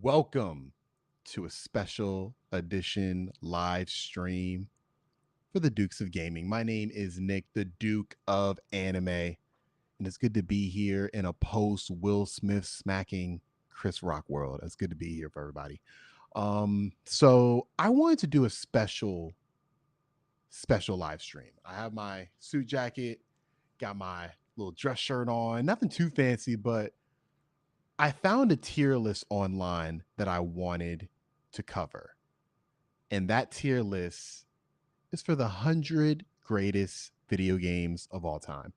Welcome to a special edition live stream for the Dukes of Gaming. My name is Nick, the Duke of Anime, and it's good to be here in a post Will Smith smacking Chris Rock world. It's good to be here for everybody. So I wanted to do a special live stream. I have my suit jacket, got my little dress shirt on, nothing too fancy, but I found a tier list online that I wanted to cover. And that tier list is for the 100 greatest video games of all time.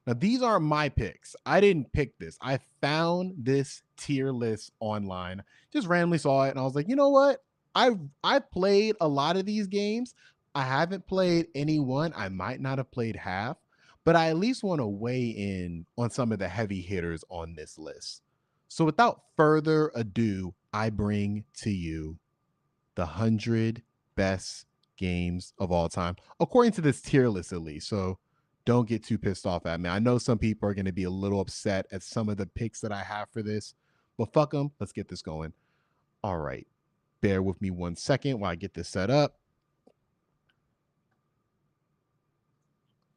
Now, these aren't my picks. I didn't pick this. I found this tier list online, just randomly saw it, and I was like, you know what? I've played a lot of these games. I haven't played any one. I might not have played half, but I at least want to weigh in on some of the heavy hitters on this list. So without further ado, I bring to you the 100 best games of all time, according to this tier list at least. So don't get too pissed off at me. I know some people are going to be a little upset at some of the picks that I have for this, but fuck them. Let's get this going. All right. Bear with me 1 second while I get this set up.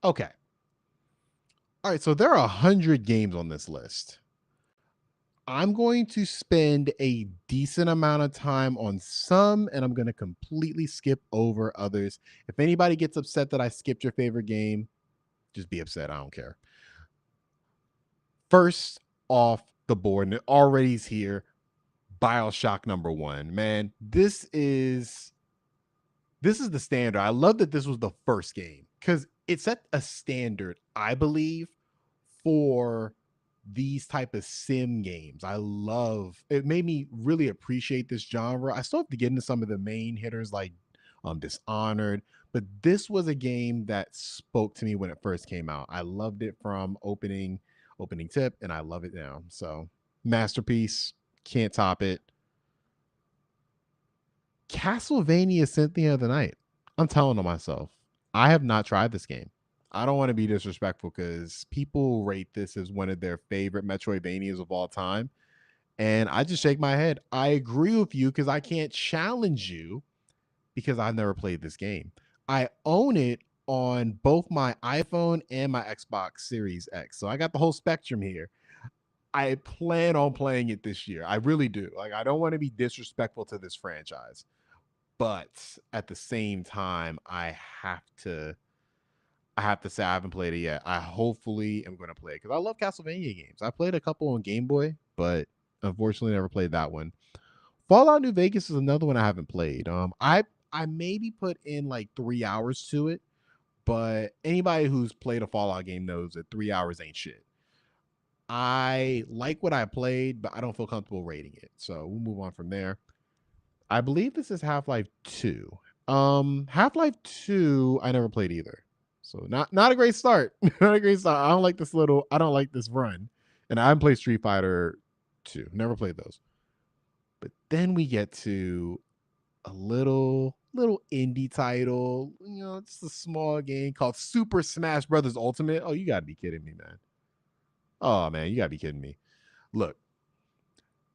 Okay. All right. So there are 100 games on this list. I'm going to spend a decent amount of time on some, and I'm going to completely skip over others. If anybody gets upset that I skipped your favorite game, just be upset. I don't care. First off the board, and it already is here, BioShock #1. Man, this is the standard. I love that this was the first game because it set a standard, I believe, for these type of sim games. I love it. Made me really appreciate this genre. I still have to get into some of the main hitters like Dishonored, but this was a game that spoke to me when it first came out. I loved it from opening tip, and I love it now. So masterpiece, can't top it. Castlevania Symphony of the Night. I'm telling on myself, I have not tried this game. I don't want to be disrespectful because people rate this as one of their favorite Metroidvanias of all time. And I just shake my head. I agree with you because I can't challenge you because I've never played this game. I own it on both my iPhone and my Xbox Series X. So I got the whole spectrum here. I plan on playing it this year. I really do. Like, I don't want to be disrespectful to this franchise, but at the same time, I have to say I haven't played it yet. I hopefully am going to play it because I love Castlevania games. I played a couple on Game Boy, but unfortunately never played that one. Fallout New Vegas is another one I haven't played. I maybe put in like 3 hours to it, but anybody who's played a Fallout game knows that 3 hours ain't shit. I like what I played, but I don't feel comfortable rating it. So we'll move on from there. I believe this is Half-Life 2. Half-Life 2, I never played either. So not a great start. Not a great start. I don't like this run. And I haven't played Street Fighter 2. Never played those. But then we get to a little indie title. You know, it's a small game called Super Smash Brothers Ultimate. Oh, you gotta be kidding me, man. Oh man, you gotta be kidding me. Look,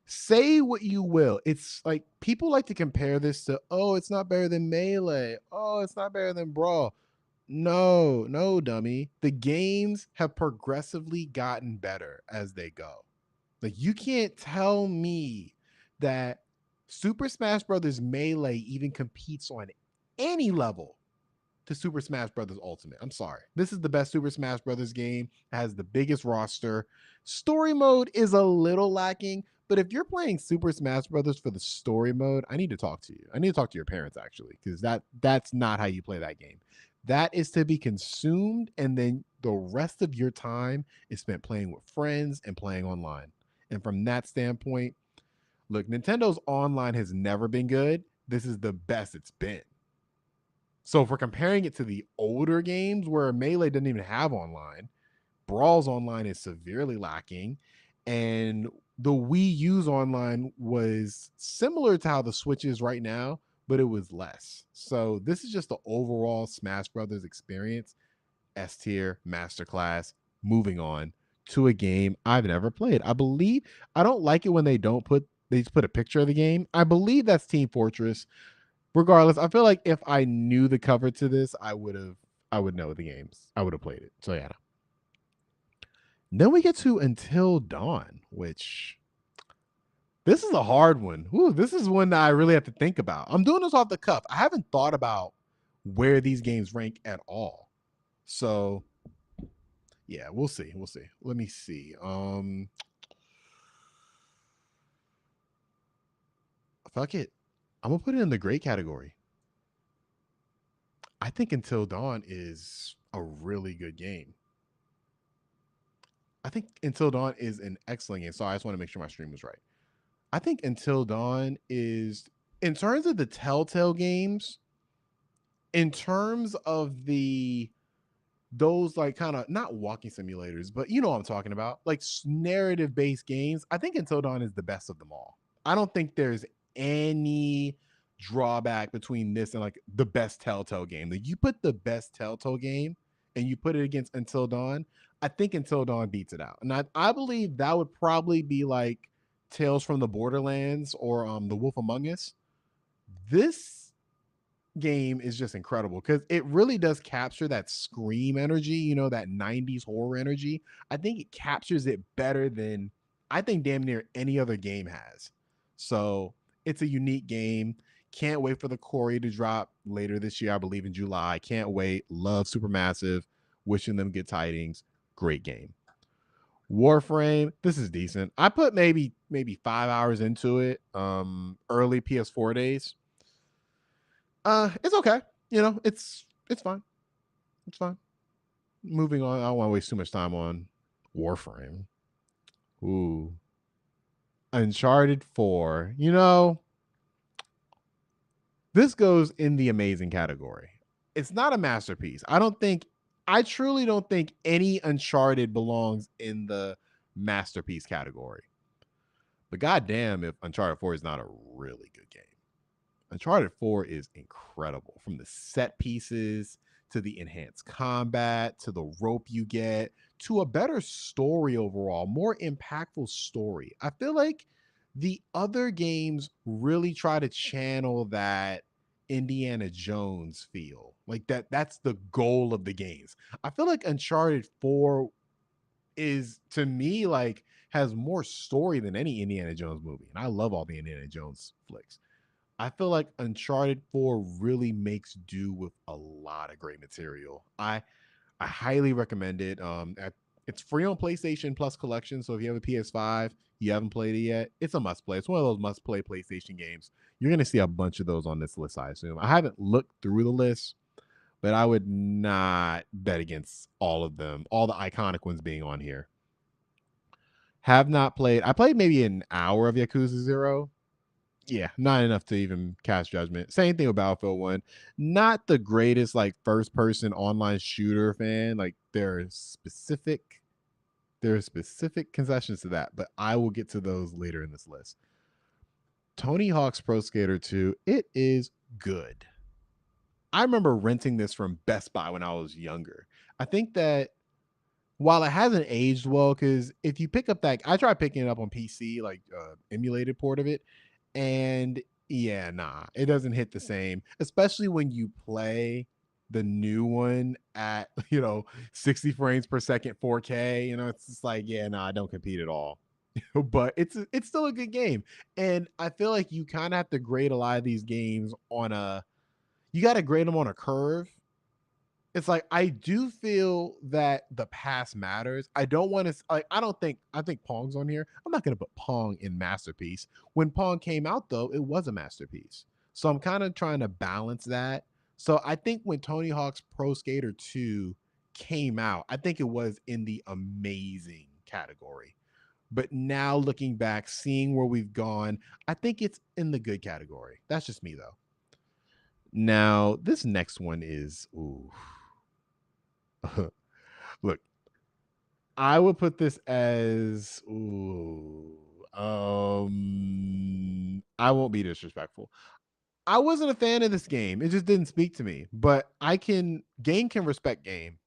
say what you will. It's like people like to compare this to, oh, it's not better than Melee. Oh, it's not better than Brawl. No, dummy. The games have progressively gotten better as they go. Like, you can't tell me that Super Smash Brothers Melee even competes on any level to Super Smash Brothers Ultimate. I'm sorry. This is the best Super Smash Brothers game. It has the biggest roster. Story mode is a little lacking, but if you're playing Super Smash Brothers for the story mode, I need to talk to you. I need to talk to your parents actually, because that's not how you play that game. That is to be consumed, and then the rest of your time is spent playing with friends and playing online. And from that standpoint, look, Nintendo's online has never been good. This is the best it's been. So if we're comparing it to the older games where Melee doesn't even have online, Brawl's online is severely lacking, and the Wii U's online was similar to how the Switch is right now, but it was less. So this is just the overall Smash Brothers experience. S tier, masterclass. Moving on to a game I've never played. I don't like it when they just put a picture of the game. I believe that's Team Fortress. Regardless, I feel like if I knew the cover to this, I would know the games. I would have played it. So yeah. Then we get to Until Dawn, which this is a hard one. Ooh, this is one that I really have to think about. I'm doing this off the cuff. I haven't thought about where these games rank at all. So yeah, we'll see. We'll see. Let me see. Fuck it. I'm gonna put it in the great category. I think Until Dawn is a really good game. I think Until Dawn is an excellent game. Sorry, I just want to make sure my stream was right. I think Until Dawn is, in terms of the Telltale games, in terms of the those like kind of not walking simulators, but you know what I'm talking about, like narrative based games. I think Until Dawn is the best of them all. I don't think there's any drawback between this and like the best Telltale game. Like, you put the best Telltale game and you put it against Until Dawn, I think Until Dawn beats it out. And I believe that would probably be like Tales from the Borderlands or The Wolf Among Us. This game is just incredible because it really does capture that scream energy, you know, that 90s horror energy. I think it captures it better than I think damn near any other game has. So it's a unique game. Can't wait for the Corey to drop later this year. I believe in July. Can't wait. Love Supermassive. Wishing them good tidings. Great game. Warframe, this is decent. I put maybe 5 hours into it. Early PS4 days. It's okay. You know, it's fine. It's fine. Moving on. I don't want to waste too much time on Warframe. Ooh. Uncharted 4. You know, this goes in the amazing category. It's not a masterpiece. I truly don't think any Uncharted belongs in the masterpiece category. But goddamn if Uncharted 4 is not a really good game. Uncharted 4 is incredible, from the set pieces to the enhanced combat to the rope you get to a better story overall, more impactful story. I feel like the other games really try to channel that Indiana Jones feel. Like that's the goal of the games. I feel like Uncharted 4 is, to me, like has more story than any Indiana Jones movie. And I love all the Indiana Jones flicks. I feel like Uncharted 4 really makes do with a lot of great material. I highly recommend it. It's free on PlayStation Plus Collection, so if you have a PS5, you haven't played it yet, it's a must play. It's one of those must play PlayStation games. You're gonna see a bunch of those on this list, I assume. I haven't looked through the list, but I would not bet against all of them, all the iconic ones being on here. Have not played. I played maybe an hour of Yakuza Zero. Yeah, not enough to even cast judgment. Same thing with Battlefield 1. Not the greatest like first person online shooter fan. Like there are specific concessions to that, but I will get to those later in this list. Tony Hawk's Pro Skater 2, it is good. I remember renting this from Best Buy when I was younger. I think that while it hasn't aged well, because if you pick up that, I tried picking it up on PC, like emulated port of it, and yeah, nah, it doesn't hit the same, especially when you play the new one at 60 frames per second, 4K. It's just like, yeah, nah, I don't compete at all. But it's still a good game, and I feel like you kind of have to grade a lot of these games on a, you got to grade them on a curve. It's like I do feel that the past matters. I don't want to like I think Pong's on here. I'm not going to put Pong in masterpiece. When Pong came out though, it was a masterpiece. So I'm kind of trying to balance that. So I think when Tony Hawk's Pro Skater 2 came out, I think it was in the amazing category. But now looking back, seeing where we've gone, I think it's in the good category. That's just me though. Now, this next one is ooh. Look, I would put this as ooh, I won't be disrespectful. I wasn't a fan of this game. It just didn't speak to me. But game can respect game.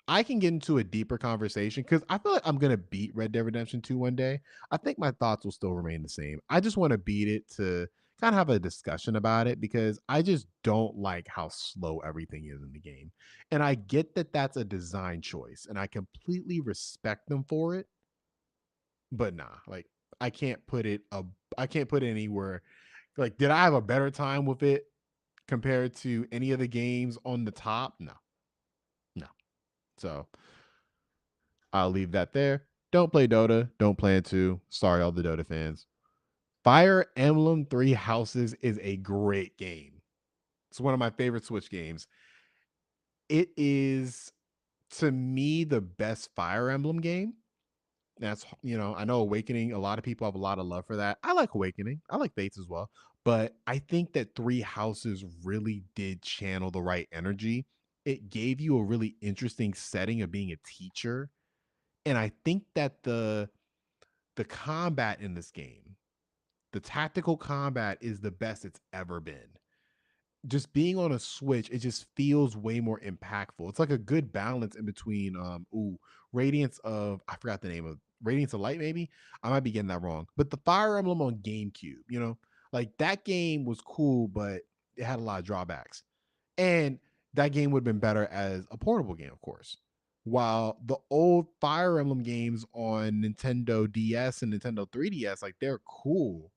I can get into a deeper conversation because I feel like I'm gonna beat Red Dead Redemption 2 one day. I think my thoughts will still remain the same. I just want to beat it to kind of have a discussion about it because I just don't like how slow everything is in the game. And I get that that's a design choice and I completely respect them for it, but nah, like I can't put it I can't put it anywhere. Like, did I have a better time with it compared to any of the games on the top? No, no. So I'll leave that there. Don't play Dota. Don't plan to. Sorry, all the Dota fans. Fire Emblem Three Houses is a great game. It's one of my favorite Switch games. It is, to me, the best Fire Emblem game. I know Awakening, a lot of people have a lot of love for that. I like Awakening. I like Fates as well. But I think that Three Houses really did channel the right energy. It gave you a really interesting setting of being a teacher. And I think that the combat in this game, the tactical combat is the best it's ever been. Just being on a Switch, it just feels way more impactful. It's like a good balance in between Radiance of, I forgot the name of, Radiance of Light maybe. I might be getting that wrong. But the Fire Emblem on GameCube, like that game was cool, but it had a lot of drawbacks. And that game would have been better as a portable game, of course. While the old Fire Emblem games on Nintendo DS and Nintendo 3DS, like they're cool,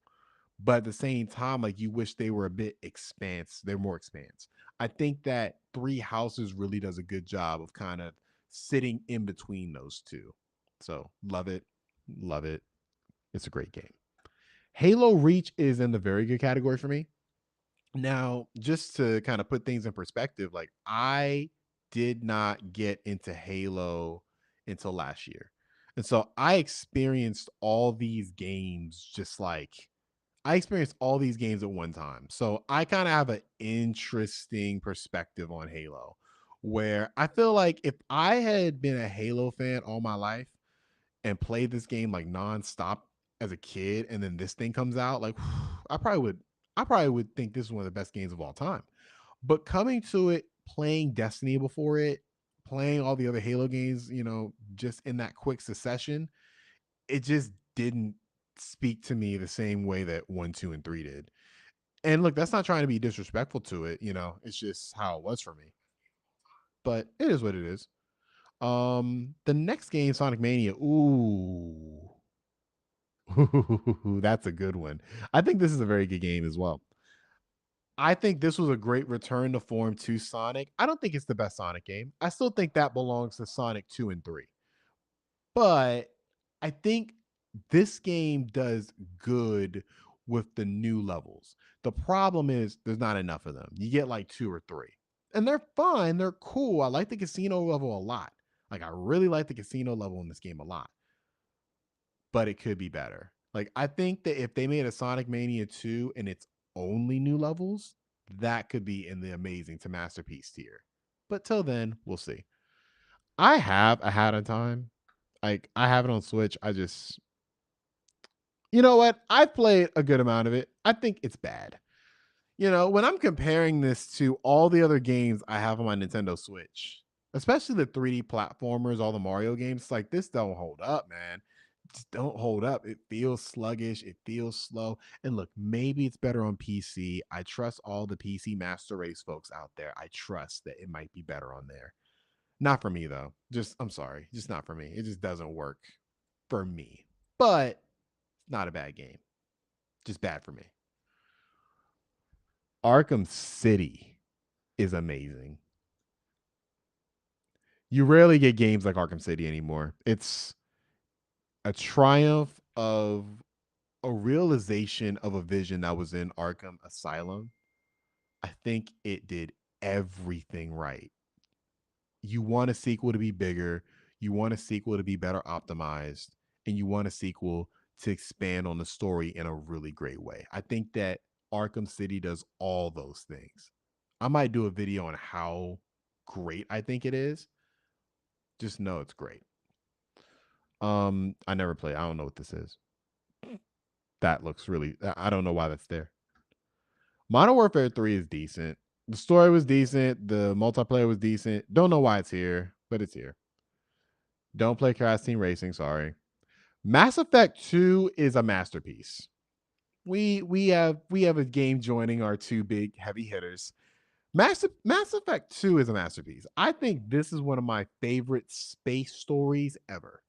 but at the same time, like you wish they were a bit expanse. They're more expanse. I think that Three Houses really does a good job of kind of sitting in between those two. So love it, love it. It's a great game. Halo Reach is in the very good category for me. Now, just to kind of put things in perspective, like I did not get into Halo until last year. And so I experienced all these games just like I experienced all these games at one time. So I kind of have an interesting perspective on Halo where I feel like if I had been a Halo fan all my life and played this game like nonstop as a kid and then this thing comes out, like I probably would think this is one of the best games of all time. But coming to it, playing Destiny before it, playing all the other Halo games, just in that quick succession, it just didn't speak to me the same way that 1, 2, and 3 did. And look, that's not trying to be disrespectful to it, it's just how it was for me. But it is what it is. The next game, Sonic Mania. Ooh. Ooh, that's a good one. I think this is a very good game as well. I think this was a great return to form to Sonic. I don't think it's the best Sonic game. I still think that belongs to Sonic 2 and 3. But I think this game does good with the new levels. The problem is there's not enough of them. You get like 2 or 3. And they're fine, they're cool. I like the casino level a lot. Like I really like the casino level in this game a lot, but it could be better. Like I think that if they made a Sonic Mania 2 and it's only new levels, that could be in the amazing to masterpiece tier. But till then, we'll see. I have ahead of time. Like I have it on Switch. I just, you know what? I've played a good amount of it. I think it's bad. When I'm comparing this to all the other games I have on my Nintendo Switch, especially the 3D platformers, all the Mario games, like this don't hold up, man. Just don't hold up. It feels sluggish. It feels slow. And look, maybe it's better on PC. I trust all the PC Master Race folks out there. I trust that it might be better on there. Not for me though. Just I'm sorry. Just not for me. It just doesn't work for me. But it's not a bad game. Just bad for me. Arkham City is amazing. You rarely get games like Arkham City anymore. It's a triumph of a realization of a vision that was in Arkham Asylum. I think it did everything right. You want a sequel to be bigger, you want a sequel to be better optimized, and you want a sequel to expand on the story in a really great way. I think that Arkham City does all those things. I might do a video on how great I think it is. Just know it's great. I never played. I don't know what this is. That looks really I don't know why that's there. Modern Warfare 3 is decent. The story was decent. The multiplayer was decent. Don't know why it's here, but it's here. Don't play Crash Team Racing, sorry. Mass Effect 2 is a masterpiece. We have a game joining our two big heavy hitters. Mass Effect 2 is a masterpiece. I think this is one of my favorite space stories ever.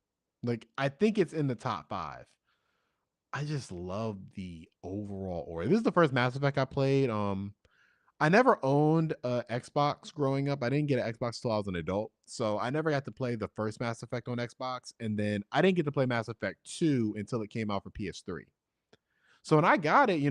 Like I think it's in the top 5. I just love the overall order. This is the first Mass Effect I played. I never owned a Xbox growing up. I didn't get an Xbox till I was an adult. So I never got to play the first Mass Effect on Xbox. And then I didn't get to play Mass Effect 2 until it came out for PS3. So when I got it,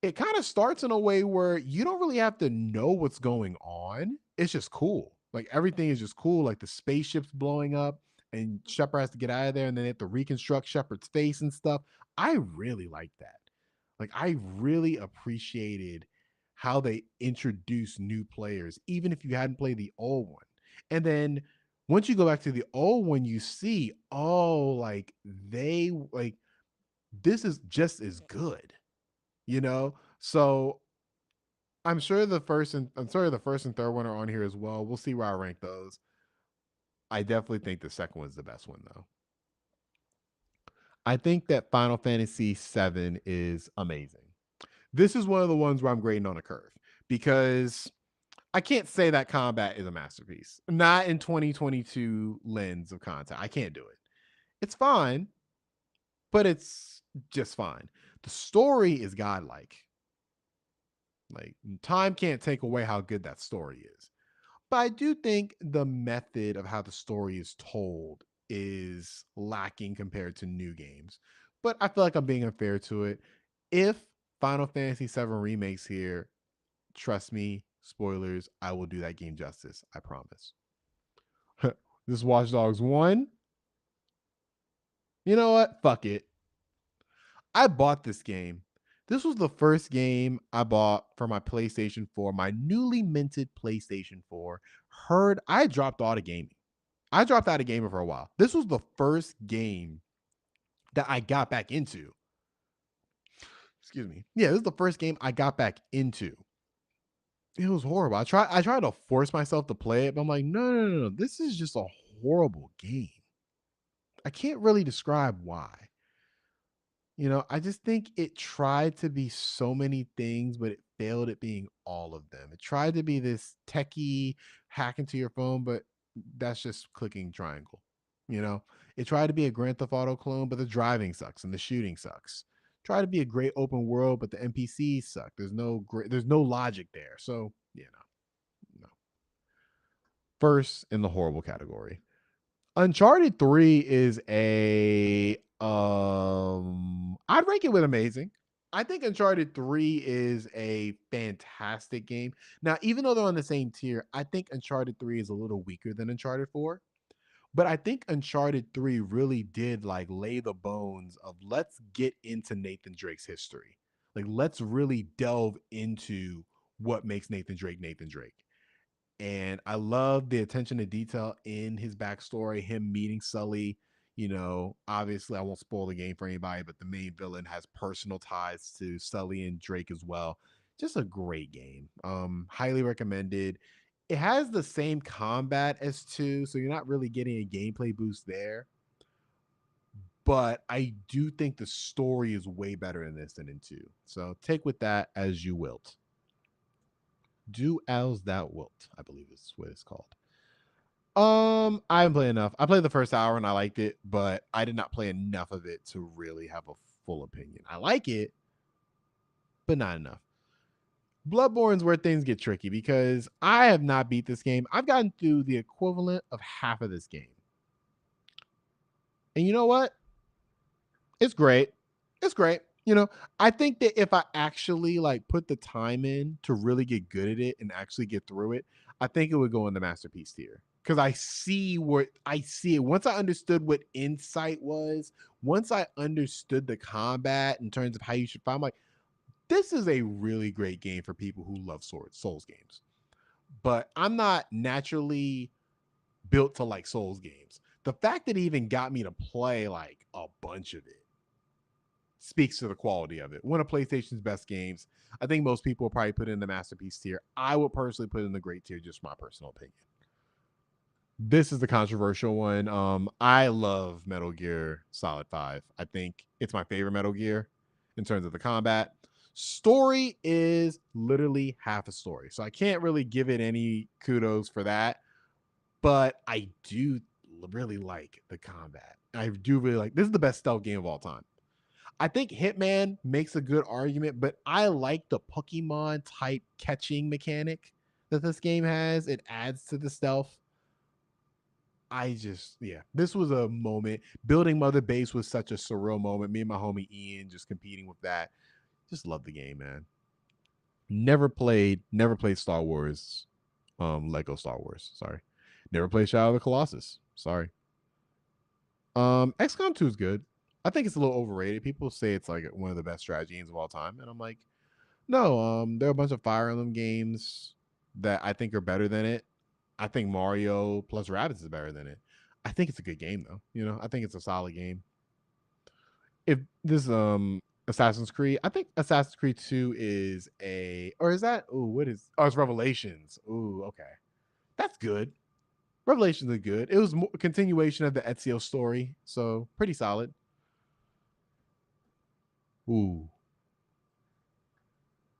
it kind of starts in a way where you don't really have to know what's going on. It's just cool. Like everything is just cool. Like the spaceship's blowing up and Shepard has to get out of there and then they have to reconstruct Shepard's face and stuff. I really like that. Like I really appreciated how they introduced new players, even if you hadn't played the old one. And then once you go back to the old one, you see, oh, like they like this is just as good, you know? So I'm sorry the first and third one are on here as well. We'll see where I rank those. I definitely think the second one's the best one though. I think that Final Fantasy VII is amazing. This is one of the ones where I'm grading on a curve because I can't say that combat is a masterpiece. Not in 2022 lens of content. I can't do it. It's fine, but it's just fine. The story is godlike. Like time can't take away how good that story is. But I do think the method of how the story is told is lacking compared to new games. But I feel like I'm being unfair to it. If Final Fantasy VII remakes here, trust me, spoilers, I will do that game justice. I promise. This Watch Dogs 1, you know what? Fuck it. I bought this game. This was the first game I bought for my PlayStation 4, my newly minted PlayStation 4. Heard I dropped out of gaming. I dropped out of gaming for a while. This was the first game that I got back into. Excuse me. Yeah, this is the first game I got back into. It was horrible. I tried to force myself to play it, but I'm like, no, no, no, no. This is just a horrible game. I can't really describe why. I just think it tried to be so many things, but it failed at being all of them. It tried to be this techie hack into your phone, but that's just clicking triangle. You know, It tried to be a Grand Theft Auto clone, but the driving sucks and the shooting sucks. Try to be a great open world, but the NPCs suck. There's no logic there. So yeah, no. First in the horrible category. Uncharted 3 is a I'd rank it with amazing. I think Uncharted 3 is a fantastic game. Now, even though they're on the same tier, I think Uncharted 3 is a little weaker than Uncharted 4. But I think Uncharted 3 really did like lay the bones of let's get into Nathan Drake's history. Like let's really delve into what makes Nathan Drake Nathan Drake. And I love the attention to detail in his backstory, him meeting Sully. Obviously, I won't spoil the game for anybody, but the main villain has personal ties to Sully and Drake as well. Just a great game. Highly recommended. It has the same combat as 2, so you're not really getting a gameplay boost there. But I do think the story is way better in this than in 2. So take with that as you wilt. Do as thou wilt, I believe is what it's called. I haven't played enough. I played the first hour and I liked it, but I did not play enough of it to really have a full opinion. I like it, but not enough. Bloodborne's where things get tricky because I have not beat this game. I've gotten through the equivalent of half of this game. And you know what? It's great. It's great. I think that if I actually like put the time in to really get good at it and actually get through it, I think it would go in the masterpiece tier. Because I see it. Once I understood what insight was, once I understood the combat in terms of how you should fight, I'm like, this is a really great game for people who love Souls games. But I'm not naturally built to like Souls games. The fact that it even got me to play like a bunch of it speaks to the quality of it. One of PlayStation's best games. I think most people will probably put it in the masterpiece tier. I would personally put it in the great tier, just my personal opinion. This is the controversial one. I love Metal Gear Solid 5. I think it's my favorite Metal Gear in terms of the combat. Story is literally half a story. So I can't really give it any kudos for that. But I do really like the combat. I do really like this is the best stealth game of all time. I think Hitman makes a good argument, but I like the Pokemon type catching mechanic that this game has. It adds to the stealth. This was a moment. Building Mother Base was such a surreal moment. Me and my homie Ian just competing with that. Just love the game, man. Never played Star Wars, Lego Star Wars. Sorry. Never played Shadow of the Colossus. Sorry. XCOM 2 is good. I think it's a little overrated. People say it's like one of the best strategy games of all time, and I'm like, no. There are a bunch of Fire Emblem games that I think are better than it. I think Mario plus Rabbids is better than it. I think it's a good game though. I think it's a solid game. If this Assassin's Creed, I think Assassin's Creed 2 is or is that it's Revelations. Ooh, okay. That's good. Revelations are good. It was a continuation of the Ezio story, so pretty solid. Ooh.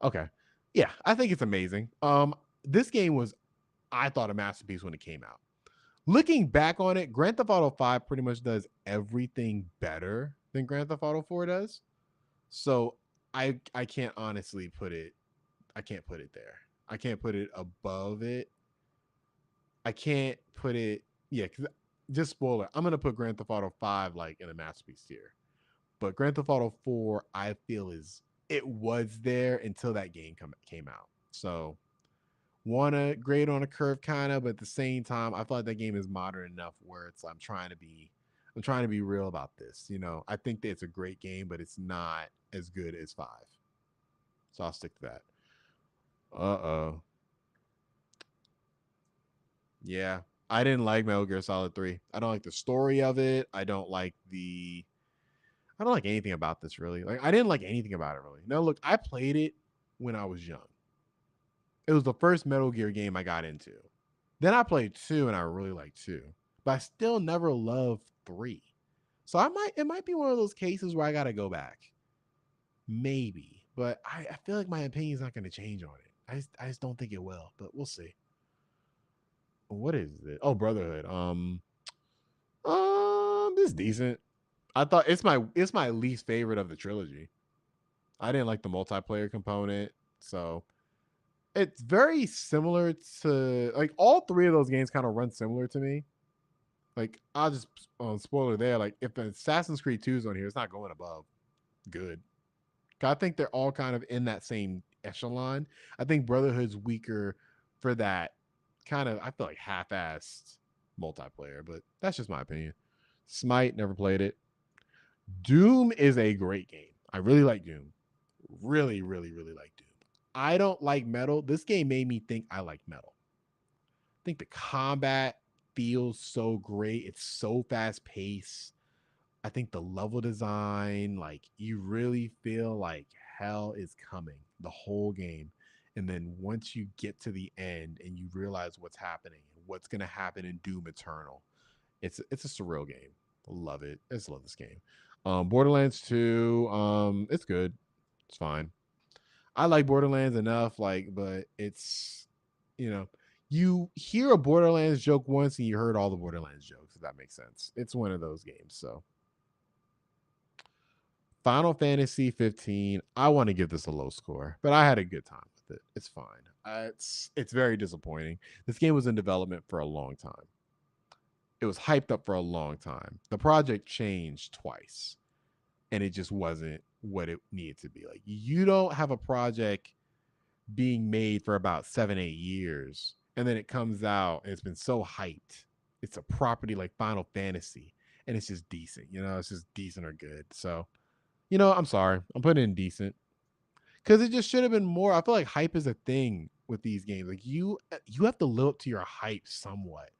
Okay. Yeah, I think it's amazing. This game was, I thought, a masterpiece when it came out. Looking back on it, Grand Theft Auto 5 pretty much does everything better than Grand Theft Auto 4 does. So I can't honestly put it. I can't put it there. I can't put it above it. I can't put it. Yeah, cause just spoiler. I'm gonna put Grand Theft Auto 5 like in a masterpiece tier. But Grand Theft Auto 4, I feel it was there until that game came out. So wanna grade on a curve kind of, but at the same time, I feel like that game is modern enough where I'm trying to be real about this. I think that it's a great game, but it's not as good as 5. So I'll stick to that. Uh-oh. Yeah. I didn't like Metal Gear Solid 3. I don't like the story of it. I don't like anything about this really. Like I didn't like anything about it really. Now look, I played it when I was young. It was the first Metal Gear game I got into. Then I played 2 and I really liked 2. But I still never loved 3. So it might be one of those cases where I gotta go back. Maybe. But I feel like my opinion's not gonna change on it. I just don't think it will, but we'll see. What is it? Oh, Brotherhood. It's decent. I thought it's my least favorite of the trilogy. I didn't like the multiplayer component, so it's very similar to like all three of those games kind of run similar to me. Like I'll just spoiler there. Like if Assassin's Creed 2 is on here, it's not going above good. I think they're all kind of in that same echelon. I think Brotherhood's weaker for that kind of I feel like half-assed multiplayer, but that's just my opinion. Smite, never played it. Doom is a great game. I really like Doom. Really, really, really like Doom. I don't like metal. This game made me think I like metal. I think the combat feels so great. It's so fast paced. I think the level design, like you really feel like hell is coming the whole game. And then once you get to the end and you realize what's happening and what's gonna happen in Doom Eternal, it's a surreal game. Love it. I just love this game. Borderlands 2, it's good. It's fine. I like Borderlands enough, like, but it's you know, you hear a Borderlands joke once and you heard all the Borderlands jokes, if that makes sense. It's one of those games. So Final Fantasy 15, I want to give this a low score, but I had a good time with it. It's fine. It's very disappointing. This game was in development for a long time. It was hyped up for a long time. The project changed twice, and it just wasn't what it needed to be. Like you don't have a project being made for about 7, 8 years, and then it comes out and it's been so hyped. It's a property like Final Fantasy, and it's just decent. It's just decent or good. So I'm sorry. I'm putting in decent because it just should have been more. I feel like hype is a thing with these games. Like you have to live up to your hype somewhat.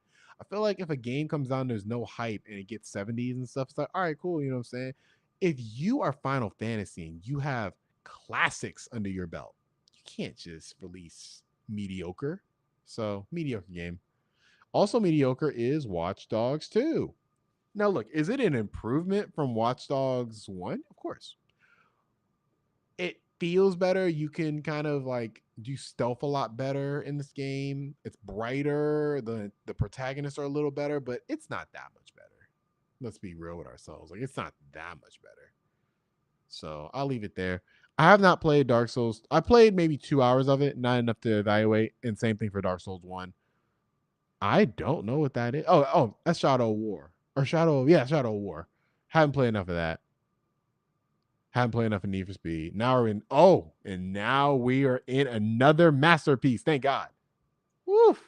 I feel like if a game comes out and there's no hype and it gets 70s and stuff, it's like, all right, cool. You know what I'm saying? If you are Final Fantasy and you have classics under your belt, you can't just release mediocre. So mediocre game. Also mediocre is Watch Dogs 2. Now look, is it an improvement from Watch Dogs 1? Of course. It feels better. You can kind of like do stealth a lot better in this game. It's brighter. The protagonists are a little better, but it's not that much better. Let's be real with ourselves. Like it's not that much better. So I'll leave it there. I have not played Dark Souls. I played maybe 2 hours of it, not enough to evaluate. And same thing for Dark Souls 1. I don't know what that is. Oh, that's Shadow War. Or Shadow War. Haven't played enough of that. Haven't played enough of Need for Speed. Now we're in. And now we are in another masterpiece. Thank God. Woof,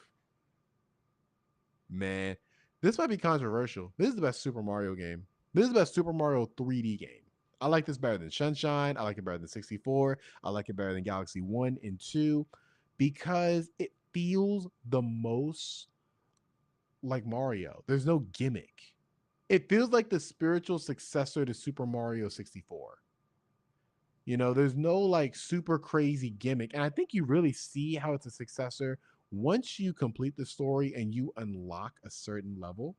man. This might be controversial. This is the best Super Mario game. This is the best Super Mario 3D game. I like this better than Sunshine. I like it better than 64. I like it better than Galaxy 1 and 2 because it feels the most like Mario. There's no gimmick. It feels like the spiritual successor to Super Mario 64. There's no like super crazy gimmick. And I think you really see how it's a successor once you complete the story and you unlock a certain level.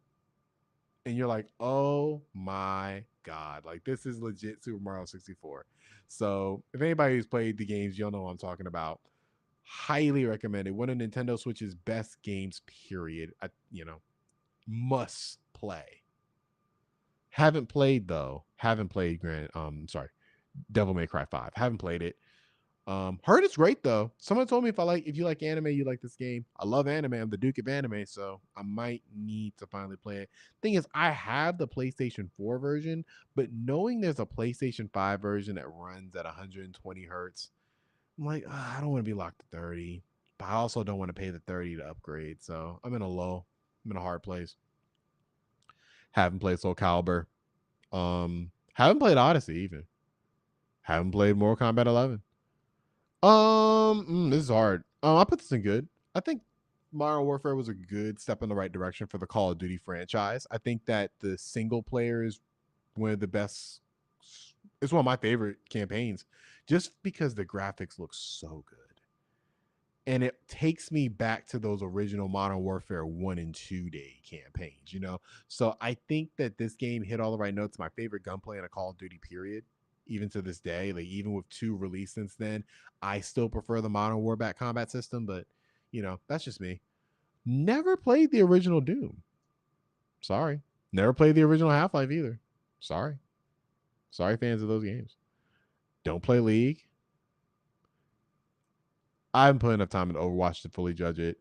And you're like, oh my God, like this is legit Super Mario 64. So if anybody who's played the games, you'll know what I'm talking about. Highly recommended. One of Nintendo Switch's best games, period. Must play. Haven't played though. Haven't played sorry, Devil May Cry 5. Haven't played it. Heard it's great though. Someone told me if you like anime, you like this game. I love anime. I'm the Duke of anime, so I might need to finally play it. Thing is, I have the PlayStation 4 version, but knowing there's a PlayStation 5 version that runs at 120 hertz, I'm like, I don't want to be locked to 30, but I also don't want to pay the 30 to upgrade. So I'm in a hard place. Haven't played Soul Calibur. Haven't played Odyssey even. Haven't played Mortal Kombat 11. This is hard. I put this in good. I think Modern Warfare was a good step in the right direction for the Call of Duty franchise. I think that the single player is one of the best. It's one of my favorite campaigns, just because the graphics look so good, and it takes me back to those original Modern Warfare 1 and 2 day campaigns. So I think that this game hit all the right notes. My favorite gunplay in a Call of Duty period. Even to this day, like even with 2 released since then, I still prefer the Modern Warfare combat system, but that's just me. Never played the original Doom. Sorry. Never played the original Half-Life either. Sorry. Sorry, fans of those games. Don't play League. I haven't put enough time into Overwatch to fully judge it.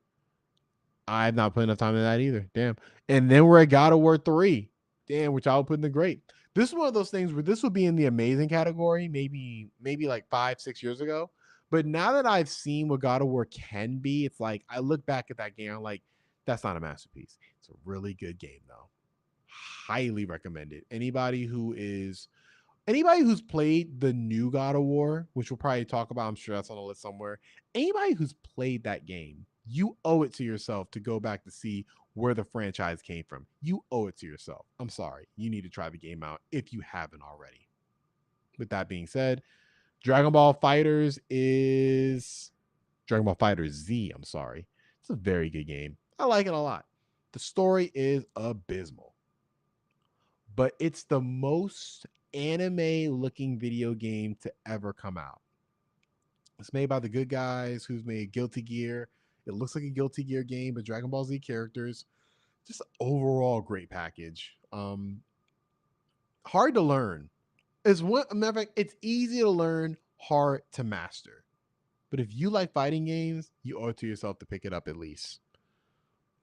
I've not put enough time in that either. Damn. And then we're at God of War 3. Damn, which I would put in the great. This is one of those things where this would be in the amazing category, maybe like 5, 6 years ago. But now that I've seen what God of War can be, it's like I look back at that game, I'm like, that's not a masterpiece. It's a really good game though. Highly recommended. Anybody who's played the new God of War, which we'll probably talk about, I'm sure that's on the list somewhere. Anybody who's played that game, you owe it to yourself to go back to see where the franchise came from. You owe it to yourself. I'm sorry. You need to try the game out if you haven't already. With that being said, Dragon Ball Fighters is Dragon Ball Fighters Z. I'm sorry. It's a very good game. I like it a lot. The story is abysmal, but it's the most anime looking video game to ever come out. It's made by the good guys who's made Guilty Gear. It looks like a Guilty Gear game, but Dragon Ball Z characters. Just overall great package. Hard to learn. It's one matter of fact, it's easy to learn, hard to master. But if you like fighting games, you owe it to yourself to pick it up at least.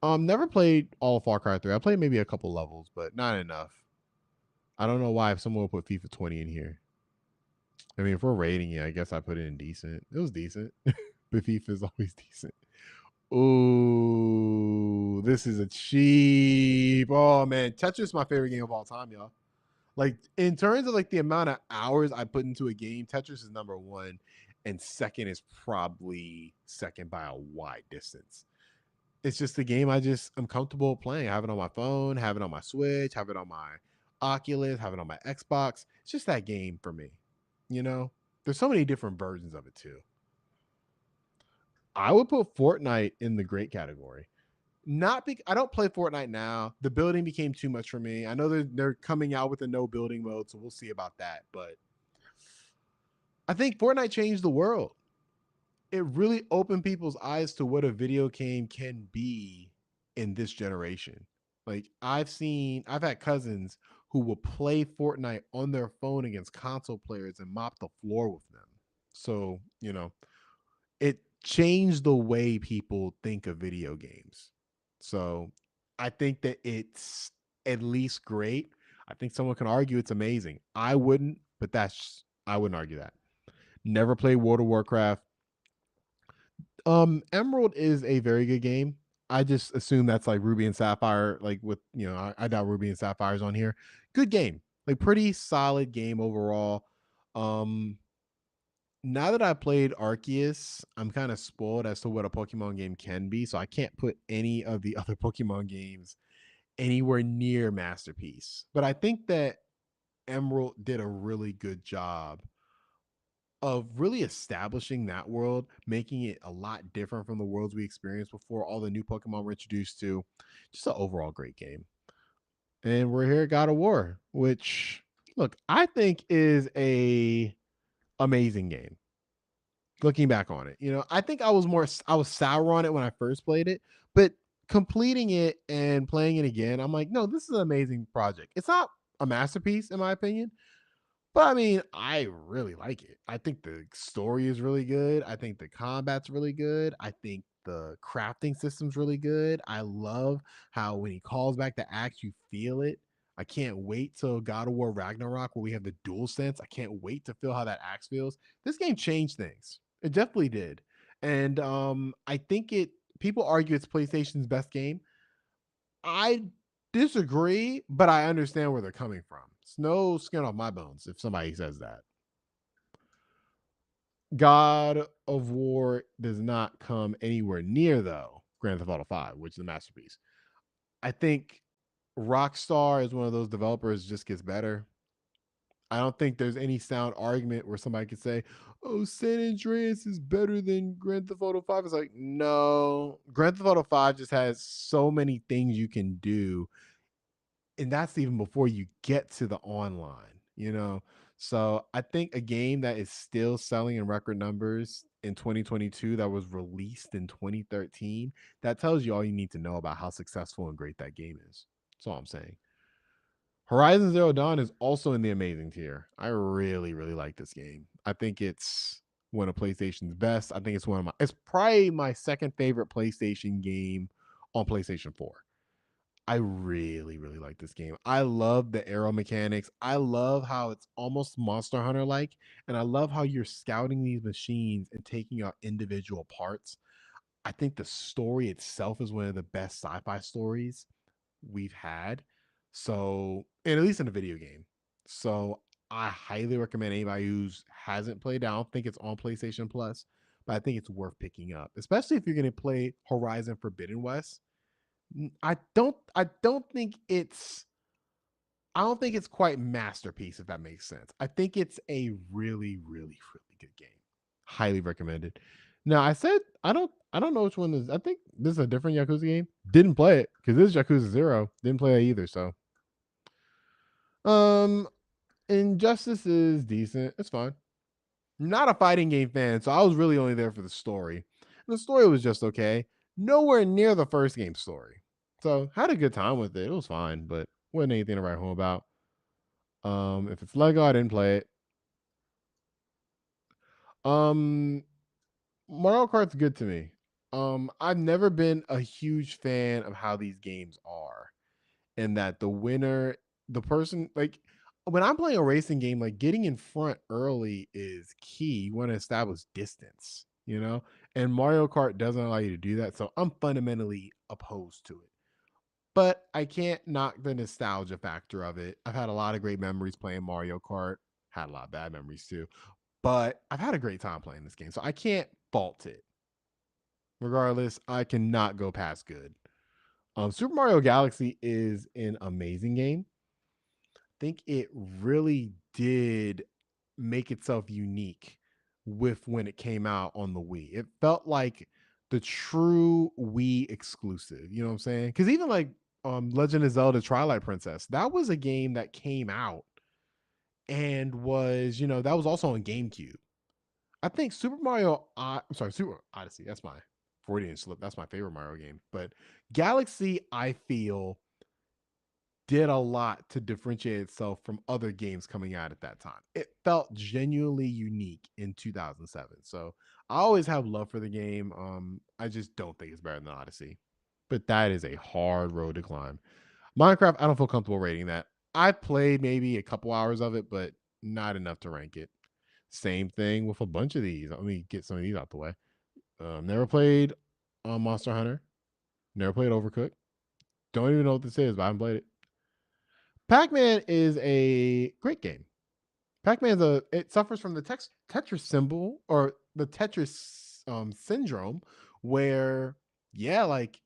Never played all of Far Cry 3. I played maybe a couple levels, but not enough. I don't know why if someone would put FIFA 20 in here. I mean, if we're rating it, I guess I put it in decent. It was decent. But FIFA is always decent. Ooh, this is a cheap. Oh man, Tetris is my favorite game of all time, y'all. Like in terms of like the amount of hours I put into a game, Tetris is number one, and second is probably second by a wide distance. It's just a game I'm comfortable playing. I have it on my phone, have it on my Switch, have it on my Oculus, have it on my Xbox. It's just that game for me. You know, there's so many different versions of it too. I would put Fortnite in the great category. Not because I don't play Fortnite now. The building became too much for me. I know they're coming out with a no building mode, so we'll see about that. But I think Fortnite changed the world. It really opened people's eyes to what a video game can be in this generation. Like I've had cousins who will play Fortnite on their phone against console players and mop the floor with them. So, it changed the way people think of video games. So I think that it's at least great. I think someone can argue it's amazing. I wouldn't, but I wouldn't argue that. Never played World of Warcraft. Emerald is a very good game. I just assume that's like Ruby and Sapphire, like with I doubt Ruby and Sapphire's on here. Good game, like pretty solid game overall. Um, Now that I played Arceus, I'm kind of spoiled as to what a Pokemon game can be, so I can't put any of the other Pokemon games anywhere near masterpiece. But I think that Emerald did a really good job of really establishing that world, making it a lot different from the worlds we experienced before all the new Pokemon were introduced to. Just an overall great game. And we're here at God of War, which look, I think is a amazing game. Looking back on it, I think I was sour on it when I first played it, but completing it and playing it again, I'm like, no, this is an amazing project. It's not a masterpiece in my opinion, but I mean, I really like it. I think the story is really good. I think the combat's really good. I think the crafting system's really good. I love how when he calls back the axe, you feel it. I can't wait till God of War Ragnarok where we have the dual sense. I can't wait to feel how that axe feels. This game changed things. It definitely did. And I think people argue it's PlayStation's best game. I disagree, but I understand where they're coming from. It's no skin off my bones if somebody says that. God of War does not come anywhere near, though, Grand Theft Auto 5, which is a masterpiece. I think Rockstar is one of those developers just gets better. I don't think there's any sound argument where somebody could say, "Oh, San Andreas is better than Grand Theft Auto 5." It's like, no, Grand Theft Auto 5 just has so many things you can do, and that's even before you get to the online. So I think a game that is still selling in record numbers in 2022 that was released in 2013, that tells you all you need to know about how successful and great that game is. That's all I'm saying. Horizon Zero Dawn is also in the amazing tier. I really, really like this game. I think it's one of PlayStation's best. I think it's it's probably my second favorite PlayStation game on PlayStation 4. I really, really like this game. I love the arrow mechanics. I love how it's almost Monster Hunter like. And I love how you're scouting these machines and taking out individual parts. I think the story itself is one of the best sci-fi stories we've had. So, and at least in a video game. So, I highly recommend anybody who hasn't played it. I don't think it's on PlayStation Plus, but I think it's worth picking up, especially if you're going to play Horizon Forbidden West. I don't think it's quite masterpiece, if that makes sense. I think it's a really, really, really good game. Highly recommended. Now I said I don't know which one is. I think this is a different Yakuza game. Didn't play it because this is Yakuza Zero. Didn't play that either. So um Injustice is decent. It's fine. Not a fighting game fan, so I was really only there for the story. And the story was just okay. Nowhere near the first game story. So had a good time with it. It was fine, but wasn't anything to write home about. If it's Lego, I didn't play it. Um, Mario Kart's good to me. I've never been a huge fan of how these games are, and that the winner, the person, like when I'm playing a racing game, like getting in front early is key. You want to establish distance, you know, and Mario Kart doesn't allow you to do that. So I'm fundamentally opposed to it. But I can't knock the nostalgia factor of it. I've had a lot of great memories playing Mario Kart, had a lot of bad memories too. But I've had a great time playing this game. So I can't fault it. Regardless, I cannot go past good. Super Mario Galaxy is an amazing game. I think it really did make itself unique with when it came out on the Wii. It felt like the true Wii exclusive. You know what I'm saying? Because even like Legend of Zelda Twilight Princess, that was a game that came out and was, that was also on GameCube. I think I'm sorry, Super Odyssey. That's my Freudian slip. That's my favorite Mario game. But Galaxy, I feel, did a lot to differentiate itself from other games coming out at that time. It felt genuinely unique in 2007. So I always have love for the game. I just don't think it's better than Odyssey. But that is a hard road to climb. Minecraft, I don't feel comfortable rating that. I played maybe a couple hours of it, but not enough to rank it. Same thing with a bunch of these. Let me get some of these out the way. Never played Monster Hunter. Never played Overcooked. Don't even know what this is, but I haven't played it. Pac-Man is a great game. It suffers from the Tetris symbol or the Tetris syndrome, where like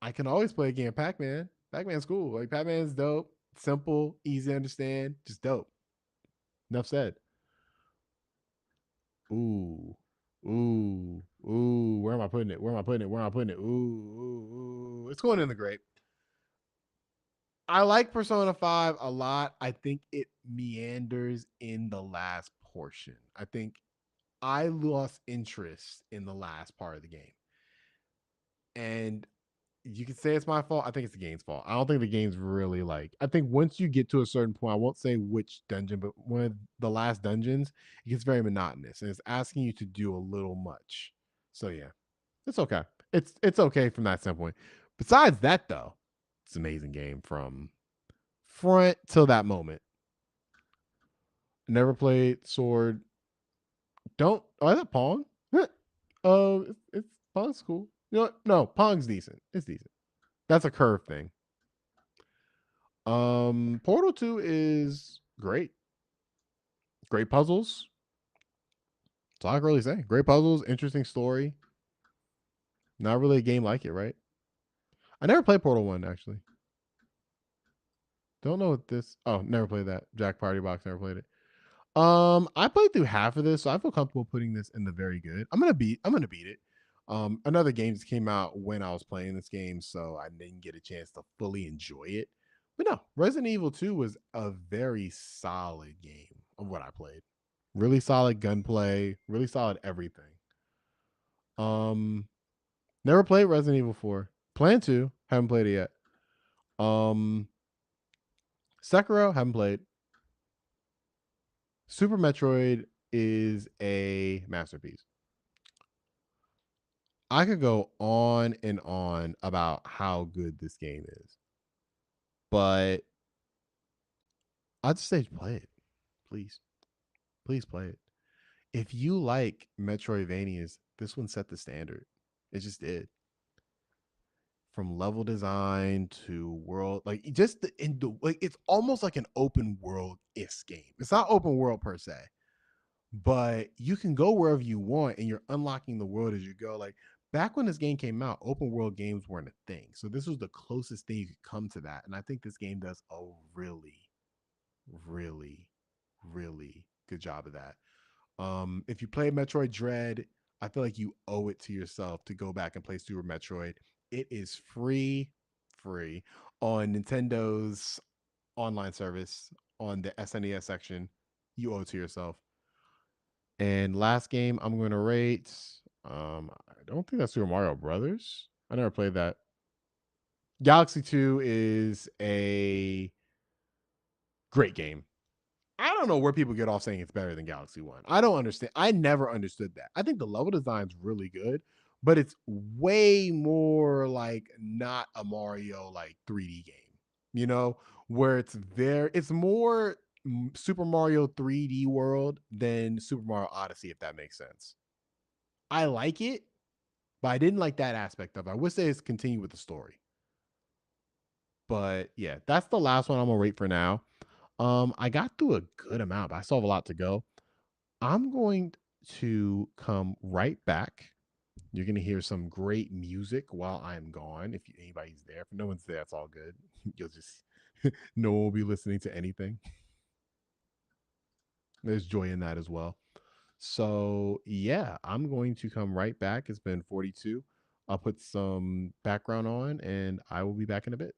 I can always play a game of Pac-Man. Pac-Man's cool. Like Pac-Man's dope, simple, easy to understand, just dope. Enough said. Ooh, ooh. Where am I putting it? Where am I putting it? Where am I putting it? Ooh. It's going in the grape. I like Persona 5 a lot. I think it meanders in the last portion. I think I lost interest in the last part of the game. And you could say it's my fault. I think it's the game's fault. I don't think the game's really like. I think once you get to a certain point, I won't say which dungeon, but one of the last dungeons, it gets very monotonous and it's asking you to do a little much. So yeah, it's okay. It's okay from that standpoint. Besides that, though, it's an amazing game from front till that moment. Never played Sword. Don't. Oh, is that Pong? Oh, it's Pong's cool. You know what? No, Pong's decent. It's decent. That's a curve thing. Portal 2 is great. Great puzzles. That's all I can really say. Great puzzles, interesting story. Not really a game like it, right? I never played Portal 1 actually. Don't know what this. Oh, never played that. Jack Party Box, never played it. I played through half of this, so I feel comfortable putting this in the very good. I'm gonna beat it. Another game just came out when I was playing this game, so I didn't get a chance to fully enjoy it. But no, Resident Evil 2 was a very solid game of what I played. Really solid gunplay, really solid everything. Um, Never played Resident Evil 4. Plan to, haven't played it yet. Um, Sekiro, haven't played. Super Metroid is a masterpiece. I could go on and on about how good this game is, but I'd say play it. Please. Please play it. If you like Metroidvanias, this one set the standard. It just did. From level design to world, like just like it's almost like an open world is game. It's not open world per se, but you can go wherever you want and you're unlocking the world as you go. Like back when this game came out, open world games weren't a thing. So this was the closest thing you could come to that. And I think this game does a really, really, really good job of that. If you play Metroid Dread, I feel like you owe it to yourself to go back and play Super Metroid. It is free on Nintendo's online service on the SNES section. You owe it to yourself. And last game I'm going to rate. I don't think that's Super Mario Brothers. I never played that. Galaxy 2 is a great game. I don't know where people get off saying it's better than Galaxy 1. I don't understand. I never understood that. I think the level design's really good, but it's way more like not a Mario like 3D game. You know, where it's more Super Mario 3D World than Super Mario Odyssey, if that makes sense. I like it, but I didn't like that aspect of it. I wish they just continue with the story. But yeah, that's the last one I'm gonna rate for now. I got through a good amount, but I still have a lot to go. I'm going to come right back. You're going to hear some great music while I'm gone. If anybody's there, if no one's there, it's all good. You'll just, no one will be listening to anything. There's joy in that as well. So, yeah, I'm going to come right back. It's been 42. I'll put some background on and I will be back in a bit.